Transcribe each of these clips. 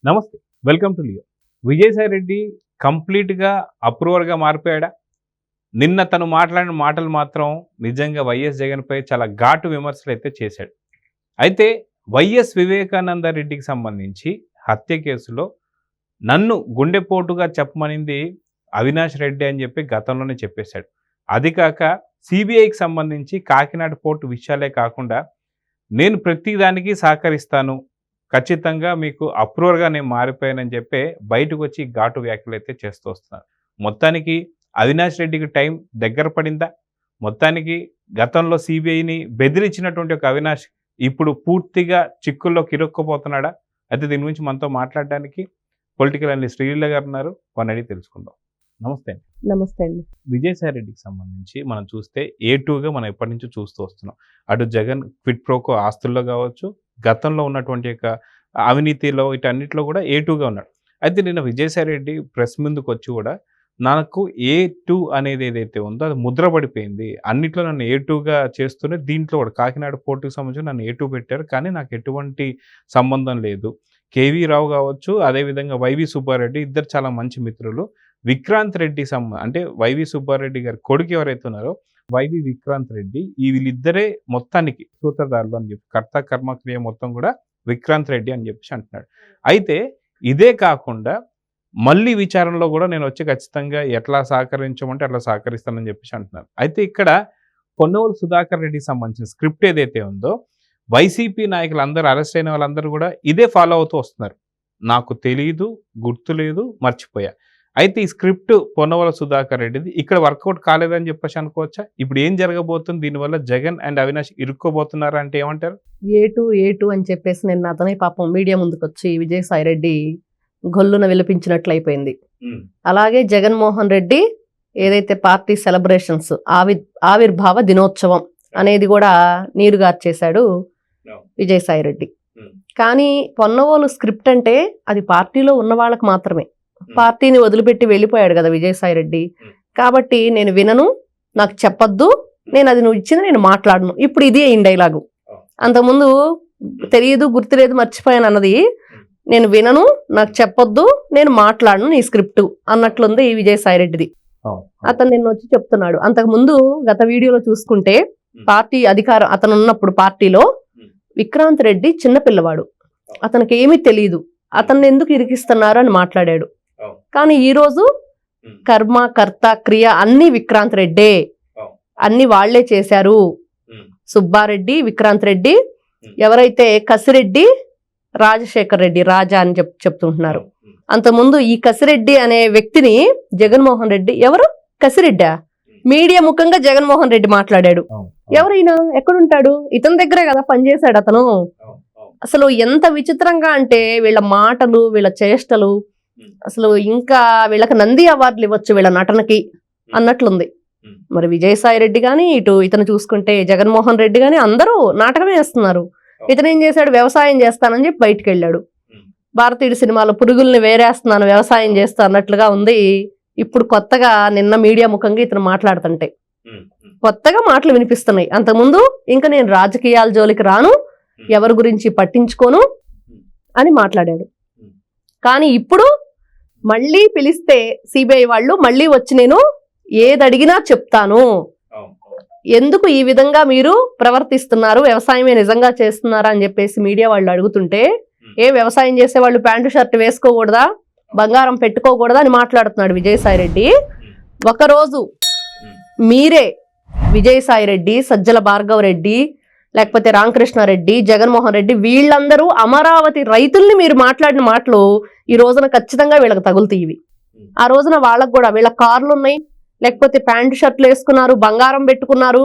నమస్తే, welcome to Leo. Vijayasai Reddy కంప్లీట్గా అప్రూవర్గా మారిపోయాడా? నిన్న తను మాట్లాడిన మాటలు మాత్రం నిజంగా వైఎస్ జగన్పై చాలా ఘాటు విమర్శలు అయితే చేశాడు. అయితే వైఎస్ వివేకానంద రెడ్డికి సంబంధించి హత్య కేసులో నన్ను గుండెపోటుగా చెప్పమనింది అవినాష్ రెడ్డి అని చెప్పి గతంలోనే చెప్పేశాడు. అది కాక సిబిఐకి సంబంధించి కాకినాడ పోర్టు విషయాలే కాకుండా నేను ప్రతిదానికి సహకరిస్తాను, ఖచ్చితంగా మీకు అప్రూవర్గా నేను మారిపోయానని చెప్పి బయటకు వచ్చి ఘాటు వ్యాఖ్యలు అయితే చేస్తూ వస్తున్నారు. మొత్తానికి అవినాష్ రెడ్డికి టైం దగ్గర పడిందా? మొత్తానికి గతంలో సిబిఐని బెదిరించినటువంటి ఒక అవినాష్ ఇప్పుడు పూర్తిగా చిక్కుల్లోకి ఇరుక్కుపోతున్నాడా? అయితే దీని గురించి మనతో మాట్లాడడానికి పొలిటికల్ అనలిస్ట్ శ్రీలీల గారు ఉన్నారు. వారిని అడిగి తెలుసుకుందాం. నమస్తే అండి. నమస్తే అండి. విజయసాయి రెడ్డికి సంబంధించి మనం చూస్తే A2గా మనం ఎప్పటి నుంచో చూస్తూ వస్తున్నాం. అటు జగన్ క్విట్ ప్రోకో ఆస్తుల్లో కావచ్చు, గతంలో ఉన్నటువంటి యొక్క అవినీతిలో వీటన్నిటిలో కూడా A2గా ఉన్నాడు. అయితే నిన్న విజయసాయి రెడ్డి ప్రెస్ ముందుకు వచ్చి కూడా నాకు A2 అనేది ఏదైతే ఉందో అది ముద్రపడిపోయింది, అన్నిట్లో నన్ను A2గా చేస్తూనే దీంట్లో కూడా కాకినాడ పోర్టుకు సంబంధించి నన్ను A2 పెట్టారు, కానీ నాకు ఎటువంటి సంబంధం లేదు. కేవీ రావు కావచ్చు, అదేవిధంగా వైవి సుబ్బారెడ్డి ఇద్దరు చాలా మంచి మిత్రులు. విక్రాంత్ రెడ్డి అంటే వైవి సుబ్బారెడ్డి గారి కొడుకు ఎవరైతే ఉన్నారో వైవి విక్రాంత్ రెడ్డి, ఈ వీళ్ళిద్దరే మొత్తానికి సూత్రధారులు అని చెప్పి కర్త కర్మక్రియ మొత్తం కూడా విక్రాంత్ రెడ్డి అని చెప్పేసి అంటున్నాడు. అయితే ఇదే కాకుండా మళ్ళీ విచారణలో కూడా నేను వచ్చి ఖచ్చితంగా ఎట్లా సహకరించమంటే అట్లా సహకరిస్తానని చెప్పేసి అంటున్నారు. అయితే ఇక్కడ పొన్నవోలు సుధాకర్ రెడ్డికి సంబంధించిన స్క్రిప్ట్ ఏదైతే ఉందో వైసీపీ నాయకులు అందరూ అరెస్ట్ అయిన వాళ్ళందరూ కూడా ఇదే ఫాలో అవుతూ వస్తున్నారు. నాకు తెలియదు, గుర్తులేదు, మర్చిపోయా. అయితే ఈ స్క్రిప్ట్ పొన్నవోలు సుధాకర్ రెడ్డిది ఇక్కడ వర్కౌట్ కాలేదని చెప్పేసి అనుకోవచ్చా? ఇప్పుడు ఏం జరగబోతుంది? దీనివల్ల జగన్ అండ్ అవినాష్ ఇరుక్కోబోతున్నారా అంటే ఏమంటారు? A2 అని చెప్పేసి నిన్న అతనే పాపం మీడియా ముందుకు వచ్చి విజయసాయి రెడ్డి గొల్లున విలపించినట్లు అయిపోయింది. అలాగే జగన్మోహన్ రెడ్డి ఏదైతే పార్టీ సెలబ్రేషన్స్ ఆవిర్భావ దినోత్సవం అనేది కూడా నీరుగార్చేశాడు విజయసాయి రెడ్డి. కానీ పొన్నవోలు స్క్రిప్ట్ అంటే అది పార్టీలో ఉన్న వాళ్ళకి మాత్రమే. పార్టీని వదిలిపెట్టి వెళ్ళిపోయాడు కదా విజయసాయి రెడ్డి. కాబట్టి నేను వినను, నాకు చెప్పొద్దు, నేను అది నువ్వు ఇచ్చింది నేను మాట్లాడను. ఇప్పుడు ఇది అయింది డైలాగు. అంతకుముందు తెలియదు, గుర్తులేదు, మర్చిపోయాను అన్నది నేను వినను, నాకు చెప్పొద్దు, నేను మాట్లాడను నీ స్క్రిప్ట్ అన్నట్లుంది ఈ విజయసాయి రెడ్డిది. అతను నిన్న వచ్చి చెప్తున్నాడు. అంతకుముందు గత వీడియోలో చూసుకుంటే పార్టీ అధికారం అతను ఉన్నప్పుడు పార్టీలో విక్రాంత్ రెడ్డి చిన్నపిల్లవాడు, అతనికి ఏమీ తెలియదు, అతన్ని ఎందుకు ఇరికిస్తున్నారు అని మాట్లాడాడు. కానీ ఈ రోజు కర్మ కర్త క్రియ అన్ని విక్రాంత్ రెడ్డే, అన్ని వాళ్లే చేశారు. సుబ్బారెడ్డి, విక్రాంత్ రెడ్డి, ఎవరైతే కసిరెడ్డి, రాజశేఖర్ రెడ్డి, రాజా అని చెప్తుంటున్నారు. అంతకుముందు ఈ కసిరెడ్డి అనే వ్యక్తిని జగన్మోహన్ రెడ్డి, ఎవరు కసిరెడ్డా, మీడియా ముఖంగా జగన్మోహన్ రెడ్డి మాట్లాడాడు. ఎవరైనా ఎక్కడుంటాడు? ఇతని దగ్గరే కదా పనిచేశాడు అతను. అసలు ఎంత విచిత్రంగా అంటే వీళ్ళ మాటలు, వీళ్ళ చేష్టలు, అసలు ఇంకా వీళ్ళకి నంది అవార్డులు ఇవ్వచ్చు వీళ్ళ నటనకి అన్నట్లుంది. మరి విజయసాయి రెడ్డి కానీ, ఇటు ఇతను చూసుకుంటే జగన్మోహన్ రెడ్డి కానీ అందరూ నాటకమే వేస్తున్నారు. ఇతను ఏం చేశాడు? వ్యవసాయం చేస్తానని చెప్పి బయటకు వెళ్ళాడు. భారతీయుడు సినిమాలో పురుగుల్ని వేరేస్తున్నాను, వ్యవసాయం చేస్తా అన్నట్లుగా ఉంది. ఇప్పుడు కొత్తగా నిన్న మీడియా ముఖంగా ఇతను మాట్లాడుతుంటే కొత్తగా మాటలు వినిపిస్తున్నాయి. అంతకుముందు ఇంకా నేను రాజకీయాల జోలికి రాను, ఎవరి గురించి పట్టించుకోను అని మాట్లాడాడు. కానీ ఇప్పుడు మళ్ళీ పిలిస్తే సిబిఐ వాళ్ళు మళ్ళీ వచ్చి నేను ఏది అడిగినా చెప్తాను, ఎందుకు ఈ విధంగా మీరు ప్రవర్తిస్తున్నారు, వ్యవసాయమే నిజంగా చేస్తున్నారా అని చెప్పేసి మీడియా వాళ్ళు అడుగుతుంటే, వ్యవసాయం చేసే వాళ్ళు ప్యాంటు షర్ట్ వేసుకోకూడదా, బంగారం పెట్టుకోకూడదా అని మాట్లాడుతున్నాడు విజయసాయి రెడ్డి. ఒకరోజు మీరే విజయసాయి రెడ్డి, సజ్జల భార్గవ్ రెడ్డి, లేకపోతే రామకృష్ణారెడ్డి, జగన్మోహన్ రెడ్డి, వీళ్ళందరూ అమరావతి రైతుల్ని మీరు మాట్లాడిన మాటలు ఈ రోజున ఖచ్చితంగా వీళ్ళకి తగులుతాయి. ఆ రోజున వాళ్ళకు కూడా వీళ్ళ కార్లు ఉన్నాయి, లేకపోతే ప్యాంటు షర్ట్లు వేసుకున్నారు, బంగారం పెట్టుకున్నారు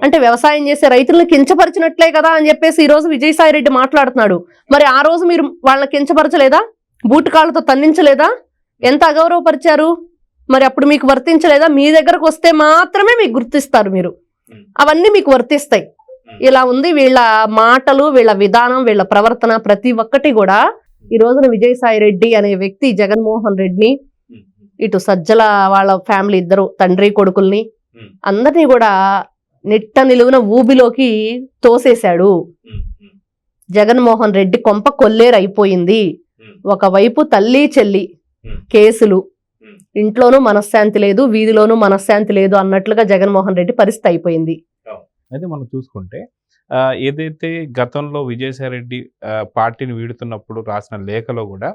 అంటే వ్యవసాయం చేసే రైతులను కించపరిచినట్లే కదా అని చెప్పేసి ఈ రోజు విజయసాయి రెడ్డి మాట్లాడుతున్నాడు. మరి ఆ రోజు మీరు వాళ్ళని కించపరచలేదా? బూటకాళ్ళతో తన్నించలేదా? ఎంత అగౌరవపరిచారు? మరి అప్పుడు మీకు వర్తించలేదా? మీ దగ్గరకు వస్తే మాత్రమే మీకు గుర్తిస్తారు, మీరు అవన్నీ మీకు వర్తిస్తాయి. ఇలా ఉంది వీళ్ళ మాటలు, వీళ్ళ విధానం, వీళ్ళ ప్రవర్తన ప్రతి ఒక్కటి కూడా. ఈ రోజున విజయసాయి రెడ్డి అనే వ్యక్తి జగన్మోహన్ రెడ్డిని, ఇటు సజ్జల వాళ్ళ ఫ్యామిలీ ఇద్దరు తండ్రి కొడుకుల్ని అందరినీ కూడా నిట్ట నిలువున ఊబిలోకి తోసేశాడు. జగన్మోహన్ రెడ్డి కొంప కొల్లేరు అయిపోయింది. ఒకవైపు తల్లి చెల్లి కేసులు, ఇంట్లోనూ మనశ్శాంతి లేదు, వీధిలోనూ మనశ్శాంతి లేదు అన్నట్లుగా జగన్మోహన్ రెడ్డి పరిస్థితి అయిపోయింది. అయితే మనం చూసుకుంటే ఏదైతే గతంలో విజయసాయి రెడ్డి పార్టీని వీడుతున్నప్పుడు రాసిన లేఖలో కూడా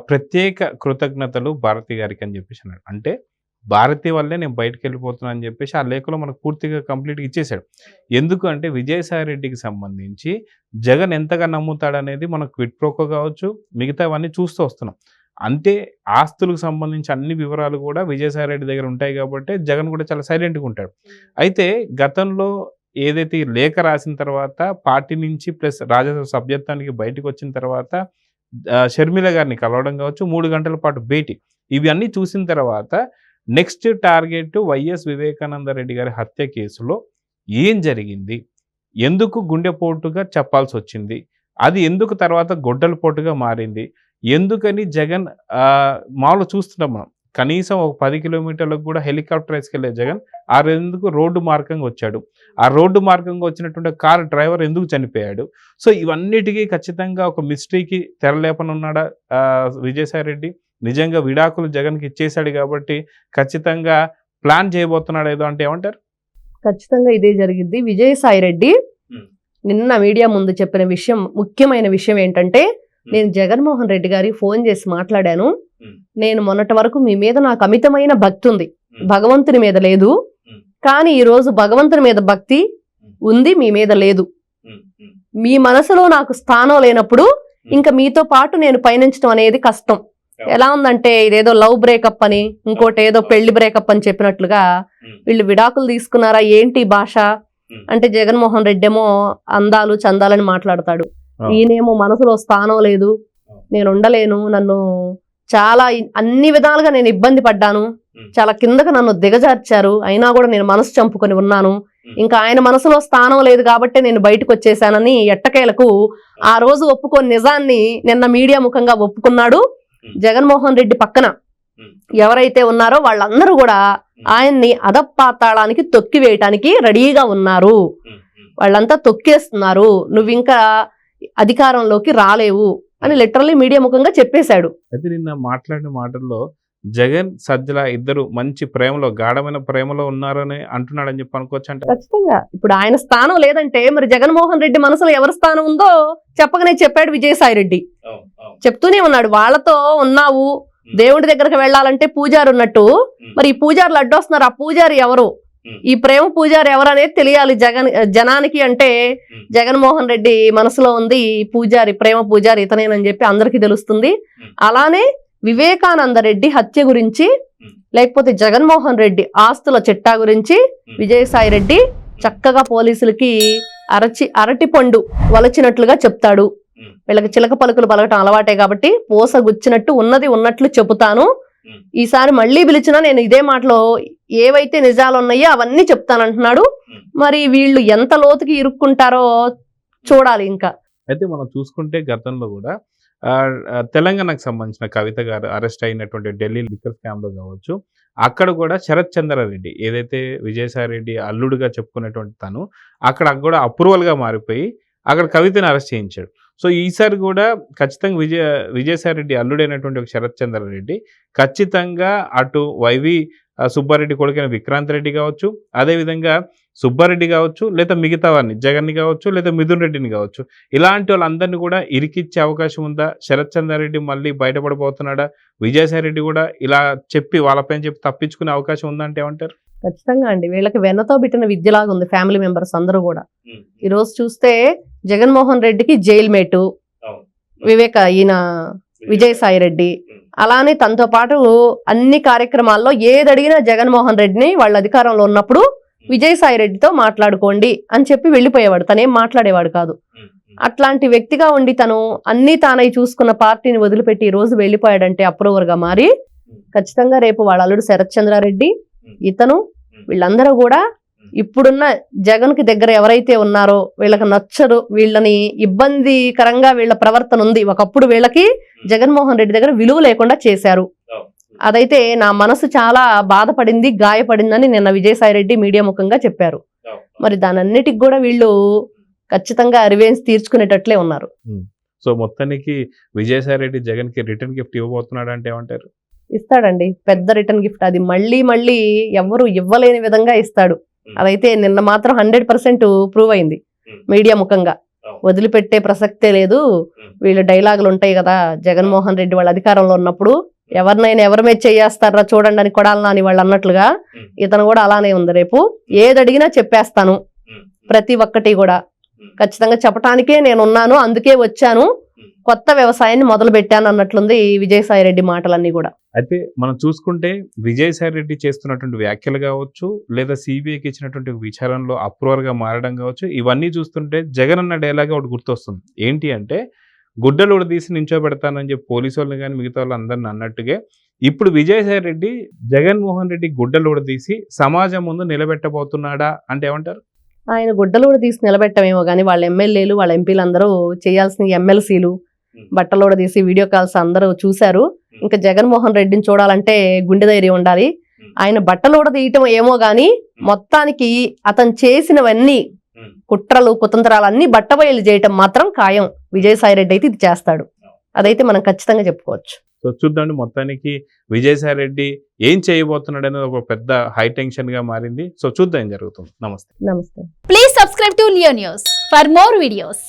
ప్రత్యేక కృతజ్ఞతలు భారతి గారికి అని చెప్పేసి అన్నాడు. అంటే భారతి వల్లే నేను బయటకు వెళ్ళిపోతున్నాను అని చెప్పేసి ఆ లేఖలో మనకు పూర్తిగా కంప్లీట్గా ఇచ్చేశాడు. ఎందుకు అంటే విజయసాయి రెడ్డికి సంబంధించి జగన్ ఎంతగా నమ్ముతాడనేది మనకు క్విడ్ ప్రోకో కావచ్చు, మిగతావన్నీ చూస్తూ వస్తున్నాం. అంటే ఆస్తులకు సంబంధించి అన్ని వివరాలు కూడా విజయసాయి రెడ్డి దగ్గర ఉంటాయి కాబట్టి జగన్ కూడా చాలా సైలెంట్గా ఉంటాడు. అయితే గతంలో ఏదైతే ఈ లేఖ రాసిన తర్వాత పార్టీ నుంచి ప్లస్ రాజ్యసభ సభ్యత్వానికి బయటకు వచ్చిన తర్వాత షర్మిల గారిని కలవడం కావచ్చు, 3 గంటల పాటు భేటీ, ఇవి అన్నీ చూసిన తర్వాత next target YS Vivekananda Reddy గారి హత్య కేసులో ఏం జరిగింది, ఎందుకు గుండెపోటుగా చెప్పాల్సి వచ్చింది, అది ఎందుకు తర్వాత గొడ్డలపోటుగా మారింది, ఎందుకని జగన్ మామూలు చూస్తున్నాం మనం కనీసం ఒక 10 కిలోమీటర్లకు కూడా హెలికాప్టర్ వేసుకెళ్లే జగన్ ఎందుకు రోడ్డు మార్గంగా వచ్చాడు, ఆ రోడ్డు మార్గంగా వచ్చినటువంటి కార్ డ్రైవర్ ఎందుకు చనిపోయాడు. సో ఇవన్నిటికీ ఖచ్చితంగా ఒక మిస్టరీకి తెరలేపనున్నాడా విజయసాయి రెడ్డి. నిజంగా విడాకులు జగన్కి ఇచ్చేశాడు కాబట్టి ఖచ్చితంగా ప్లాన్ చేయబోతున్నాడు ఏదో అంటే ఏమంటారు? ఖచ్చితంగా ఇదే జరిగింది. విజయసాయి రెడ్డి నిన్న మీడియా ముందు చెప్పిన విషయం, ముఖ్యమైన విషయం ఏంటంటే, నేను జగన్మోహన్ రెడ్డి గారికి ఫోన్ చేసి మాట్లాడాను, నేను మొన్నటి వరకు మీ మీద నాకు అమితమైన భక్తి ఉంది, భగవంతుని మీద లేదు, కానీ ఈ రోజు భగవంతుని మీద భక్తి ఉంది, మీ మీద లేదు. మీ మనసులో నాకు స్థానం లేనప్పుడు ఇంకా మీతో పాటు నేను పయనించడం అనేది కష్టం. ఎలా ఉందంటే ఇదేదో లవ్ బ్రేకప్ అని, ఇంకోటి ఏదో పెళ్లి బ్రేకప్ అని చెప్పినట్లుగా వీళ్ళు విడాకులు తీసుకున్నారా ఏంటి భాష అంటే, జగన్మోహన్ రెడ్డి ఏమో అందాలు చందాలని మాట్లాడతాడు, ఈయనేమో మనసులో స్థానం లేదు, నేను ఉండలేను, నన్ను చాలా అన్ని విధాలుగా నేను ఇబ్బంది పడ్డాను, చాలా కిందకు నన్ను దిగజార్చారు, అయినా కూడా నేను మనసు చంపుకొని ఉన్నాను, ఇంకా ఆయన మనసులో స్థానం లేదు కాబట్టి నేను బయటకు వచ్చేసానని ఎట్టకేలకు ఆ రోజు ఒప్పుకొని నిజాన్ని నిన్న మీడియా ముఖంగా ఒప్పుకున్నాడు. జగన్మోహన్ రెడ్డి పక్కన ఎవరైతే ఉన్నారో వాళ్ళందరూ కూడా ఆయన్ని అధపాతాళానికి తొక్కివేయటానికి రెడీగా ఉన్నారు, వాళ్ళంతా తొక్కేస్తున్నారు, నువ్వు ఇంకా అధికారంలోకి రాలేవు అని లిటరల్లీ మీడియా ముఖంగా చెప్పేశాడు. అయితే నిన్న మాట్లాడిన మాటల్లో జగన్ సజ్జల ఇద్దరు మంచి ప్రేమలో, గాఢమైన ప్రేమలో ఉన్నారని అంటున్నాడని చెప్పి అనుకోవచ్చు అంటే? ఖచ్చితంగా. ఇప్పుడు ఆయన స్థానం లేదంటే మరి జగన్మోహన్ రెడ్డి మనసులో ఎవరి స్థానం ఉందో చెప్పకనే చెప్పాడు విజయసాయి రెడ్డి. చెప్తూనే ఉన్నాడు, వాళ్ళతో ఉన్నావు, దేవుడి దగ్గరకు వెళ్ళాలంటే పూజారి ఉన్నట్టు, మరి ఈ పూజారులు అడ్డొస్తున్నారు, ఆ పూజారి ఎవరు, ఈ ప్రేమ పూజారి ఎవరు అనేది తెలియాలి జనానికి. అంటే జగన్మోహన్ రెడ్డి మనసులో ఉంది ఈ పూజారి, ప్రేమ పూజారి ఇతనేనని చెప్పి అందరికీ తెలుస్తుంది. అలానే వివేకానంద రెడ్డి హత్య గురించి, లేకపోతే జగన్మోహన్ రెడ్డి ఆస్తుల చిట్టా గురించి విజయసాయి రెడ్డి చక్కగా పోలీసులకి అరటి పండు వలచినట్లుగా చెప్తాడు. వీళ్ళకి చిలక పలుకులు పలకటం అలవాటే కాబట్టి పోసగుచ్చినట్టు ఉన్నది ఉన్నట్లు చెబుతాను, ఈసారి మళ్ళీ పిలిచినా నేను ఇదే మాటలో ఏవైతే నిజాలు ఉన్నాయో అవన్నీ చెప్తానంటున్నాడు. మరి వీళ్ళు ఎంత లోతుకి ఇరుక్కుంటారో చూడాలి ఇంకా. అయితే మనం చూసుకుంటే గతంలో కూడా తెలంగాణకు సంబంధించిన కవిత గారు అరెస్ట్ అయినటువంటి ఢిల్లీ లిక్కర్ స్కామ్ లో కావచ్చు, అక్కడ కూడా శరత్ చంద్రారెడ్డి ఏదైతే విజయసాయి రెడ్డి అల్లుడుగా చెప్పుకునేటువంటి తను అక్కడ కూడా అప్రూవల్ గా మారిపోయి అక్కడ కవితని అరెస్ట్ చేయించాడు. సో ఈసారి కూడా ఖచ్చితంగా విజయసాయి రెడ్డి అల్లుడైనటువంటి ఒక శరత్ చంద్రారెడ్డి ఖచ్చితంగా అటు వైవి సుబ్బారెడ్డి కొడుకైన విక్రాంత్ రెడ్డి కావచ్చు, అదేవిధంగా సుబ్బారెడ్డి కావచ్చు, లేదా మిగతా వారిని జగన్ని కావచ్చు, లేదా మిథున్ రెడ్డిని కావచ్చు, ఇలాంటి వాళ్ళందరినీ కూడా ఇరికిచ్చే అవకాశం ఉందా? శరత్ చంద్రారెడ్డి మళ్ళీ బయటపడబోతున్నాడా? విజయసాయి రెడ్డి కూడా ఇలా చెప్పి వాళ్ళపైన చెప్పి తప్పించుకునే అవకాశం ఉందంటే ఏమంటారు? ఖచ్చితంగా అండి, వీళ్ళకి వెన్నతో బిట్టిన విద్యలాగా ఉంది ఫ్యామిలీ మెంబర్స్ అందరూ కూడా. ఈ రోజు చూస్తే జగన్మోహన్ రెడ్డికి జైలు మేటు ఈయన విజయసాయి రెడ్డి, అలానే తనతో పాటు అన్ని కార్యక్రమాల్లో ఏది అడిగినా జగన్మోహన్ రెడ్డిని వాళ్ళ అధికారంలో ఉన్నప్పుడు విజయసాయి రెడ్డితో మాట్లాడుకోండి అని చెప్పి వెళ్ళిపోయేవాడు, తనేం మాట్లాడేవాడు కాదు. అట్లాంటి వ్యక్తిగా ఉండి తను అన్ని తానై చూసుకున్న పార్టీని వదిలిపెట్టి ఈ రోజు వెళ్ళిపోయాడంటే అప్రూవర్ గా మారి, ఖచ్చితంగా రేపు వాళ్ళ అల్లుడు శరత్ చంద్రారెడ్డి, ఇతను, వీళ్ళందరూ కూడా ఇప్పుడున్న జగన్ కి దగ్గర ఎవరైతే ఉన్నారో వీళ్ళకి నచ్చరు, వీళ్ళని ఇబ్బందికరంగా వీళ్ళ ప్రవర్తన ఉంది, ఒకప్పుడు వీళ్ళకి జగన్మోహన్ రెడ్డి దగ్గర విలువ లేకుండా చేశారు, అదైతే నా మనసు చాలా బాధపడింది, గాయపడిందని నిన్న విజయసాయి రెడ్డి మీడియా ముఖంగా చెప్పారు. మరి దానన్నిటికి కూడా వీళ్ళు ఖచ్చితంగా రివెంజ్ తీర్చుకునేటట్లే ఉన్నారు. సో మొత్తానికి విజయసాయి రెడ్డి జగన్ కి రిటర్న్ గిఫ్ట్ ఇవ్వబోతున్నాడు అంటే ఏమంటారు? ఇస్తాడండి పెద్ద రిటర్న్ గిఫ్ట్. అది మళ్ళీ మళ్ళీ ఎవరు ఇవ్వలేని విధంగా ఇస్తాడు. అదైతే నిన్న మాత్రం 100% ప్రూవ్ అయింది మీడియా ముఖంగా. వదిలిపెట్టే ప్రసక్తే లేదు. వీళ్ళు డైలాగులు ఉంటాయి కదా, జగన్మోహన్ రెడ్డి వాళ్ళ అధికారంలో ఉన్నప్పుడు ఎవరినైనా ఎవరి మీద చేయేస్తారా చూడండి అని కొడాలనా అని వాళ్ళు అన్నట్లుగా ఇతను కూడా అలానే ఉంది. రేపు ఏది అడిగినా చెప్పేస్తాను, ప్రతి ఒక్కటి కూడా ఖచ్చితంగా చెప్పటానికే నేను ఉన్నాను, అందుకే వచ్చాను, కొత్త వ్యవసాయాన్ని మొదలు పెట్టాను అన్నట్లుంది విజయసాయి రెడ్డి మాటలన్నీ కూడా. అయితే మనం చూసుకుంటే విజయసాయి రెడ్డి చేస్తున్నటువంటి వ్యాఖ్యలు కావచ్చు, లేదా సిబిఐకి ఇచ్చినటువంటి విచారణలో అప్రూవర్ గా మారడం కావచ్చు, ఇవన్నీ చూస్తుంటే జగన్ అన్న డైలాగ్ ఒకటి గుర్తొస్తుంది. ఏంటి అంటే, గుడ్డలు ఉడదీసి నించోబెడతానని చెప్పి పోలీసు వాళ్ళని కానీ మిగతా వాళ్ళు అందరిని అన్నట్టుగా ఇప్పుడు విజయసాయి రెడ్డి జగన్మోహన్ రెడ్డి గుడ్డలు ఉడదీసి సమాజం ముందు నిలబెట్టబోతున్నాడా అంటే ఏమంటారు? ఆయన గుడ్డలు కూడా తీసి నిలబెట్టమేమో కానీ వాళ్ళ ఎమ్మెల్యేలు వాళ్ళ ఎంపీలు అందరూ చేయాల్సిన ఎమ్మెల్సీలు బట్టలు కూడా తీసి వీడియో కాల్స్ అందరూ చూశారు. ఇంకా జగన్మోహన్ రెడ్డిని చూడాలంటే గుండె ధైర్యం ఉండాలి. ఆయన బట్టలు కూడా తీయటం ఏమో గాని మొత్తానికి అతను చేసినవన్నీ కుట్రలు కుతంత్రాలు అన్ని బట్టబయలు చేయటం మాత్రం ఖాయం. విజయసాయి రెడ్డి అయితే ఇది చేస్తాడు, అదైతే మనం ఖచ్చితంగా చెప్పుకోవచ్చు. సో చూద్దాం, మొత్తానికి విజయసాయి రెడ్డి ఏం చేయబోతున్నాడు అనేది ఒక పెద్ద హై టెన్షన్ గా మారింది. సో చూద్దాం ఏం జరుగుతుంది. నమస్తే. నమస్తే. Please subscribe to Leo News for more videos.